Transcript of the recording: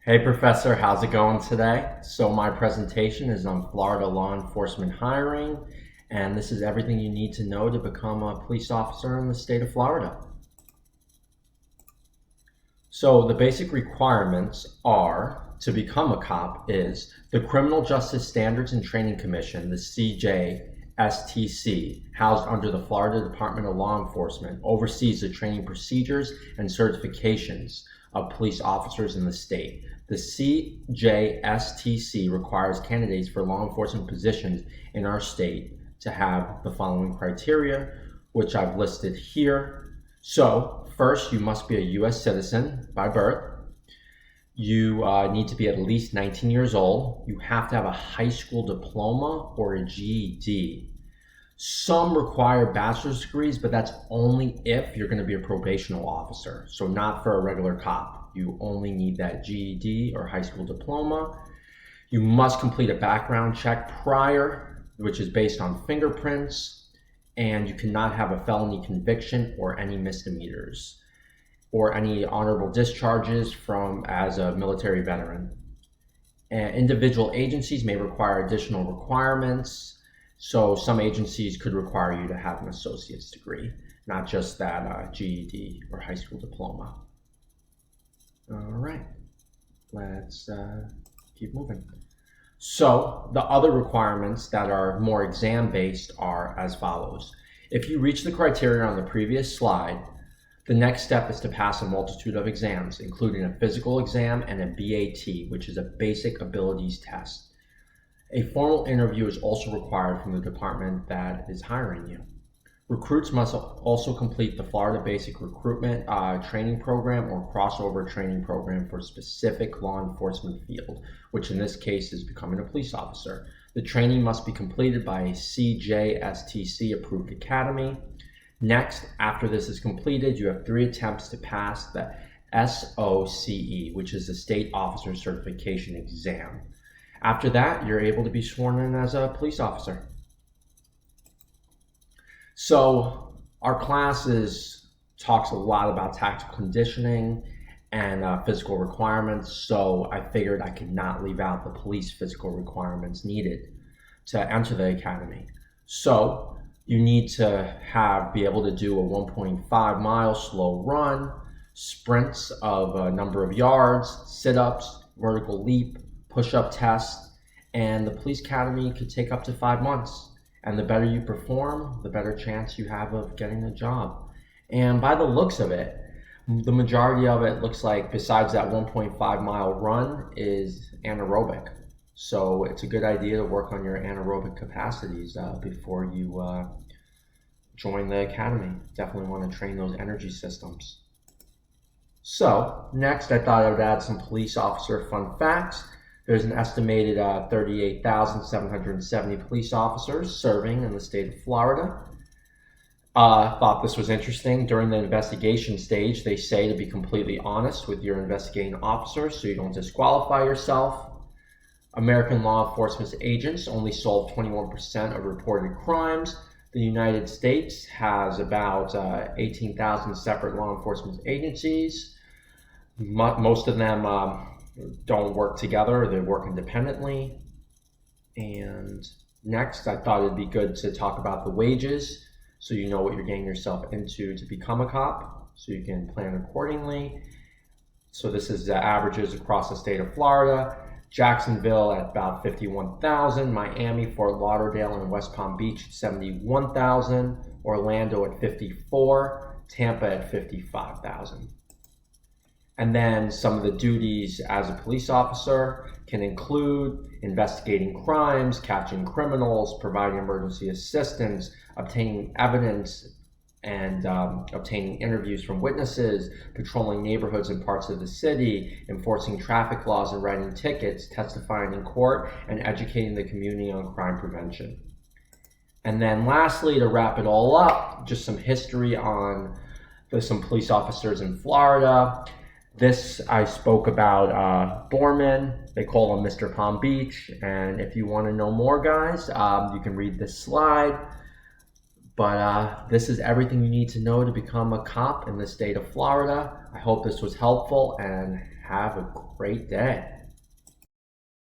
Hey Professor, how's it going today? So my presentation is on Florida law enforcement hiring, and this is everything you need to know to become a police officer in the state of Florida. So the basic requirements are to become a cop is the Criminal Justice Standards and Training Commission, the CJSTC, housed under the Florida Department of Law Enforcement, oversees the training procedures and certifications of police officers in the state. The CJSTC requires candidates for law enforcement positions in our state to have the following criteria, which I've listed here. So first, you must be a U.S. citizen by birth. You need to be at least 19 years old. You have to have a high school diploma or a GED. Some require bachelor's degrees, but that's only if you're going to be a probational officer, so not for a regular cop. You only need that GED or high school diploma. You must complete a background check prior, which is based on fingerprints, and you cannot have a felony conviction or any misdemeanors or any honorable discharges from as a military veteran. And individual agencies may require additional requirements. So some agencies could require you to have an associate's degree, not just that GED or high school diploma. All right, let's keep moving. So the other requirements that are more exam-based are as follows. If you reach the criteria on the previous slide, the next step is to pass a multitude of exams, including a physical exam and a BAT, which is a basic abilities test. A formal interview is also required from the department that is hiring you. Recruits must also complete the Florida Basic Recruitment Training Program or Crossover Training Program for a specific law enforcement field, which in this case is becoming a police officer. The training must be completed by a CJSTC approved academy. Next, after this is completed, you have 3 attempts to pass the SOCE, which is the State Officer Certification Exam. After that, you're able to be sworn in as a police officer. So our classes talks a lot about tactical conditioning and physical requirements. So I figured I could not leave out the police physical requirements needed to enter the academy. So you need to be able to do a 1.5 mile slow run, sprints of a number of yards, sit-ups, vertical leap, push-up test, and the police academy could take up to 5 months. And the better you perform, the better chance you have of getting a job. And by the looks of it, the majority of it looks like, besides that 1.5 mile run, is anaerobic. So it's a good idea to work on your anaerobic capacities before you join the academy. Definitely want to train those energy systems. So next, I thought I would add some police officer fun facts. There's an estimated 38,770 police officers serving in the state of Florida. Thought this was interesting. During the investigation stage, they say to be completely honest with your investigating officers so you don't disqualify yourself. American law enforcement agents only solve 21% of reported crimes. The United States has about 18,000 separate law enforcement agencies. Most of them don't work together, they work independently. And next, I thought it'd be good to talk about the wages so you know what you're getting yourself into to become a cop, so you can plan accordingly. So this is the averages across the state of Florida. Jacksonville at about 51,000, Miami, Fort Lauderdale, and West Palm Beach at 71,000, Orlando at 54, Tampa at 55,000. And then some of the duties as a police officer can include investigating crimes, catching criminals, providing emergency assistance, obtaining evidence, and obtaining interviews from witnesses, patrolling neighborhoods and parts of the city, enforcing traffic laws and writing tickets, testifying in court, and educating the community on crime prevention. And then lastly, to wrap it all up, just some history on some police officers in Florida. This I spoke about Borman. They call him Mr. Palm Beach. And if you want to know more, guys, you can read this slide. But this is everything you need to know to become a cop in the state of Florida. I hope this was helpful and Have a great day.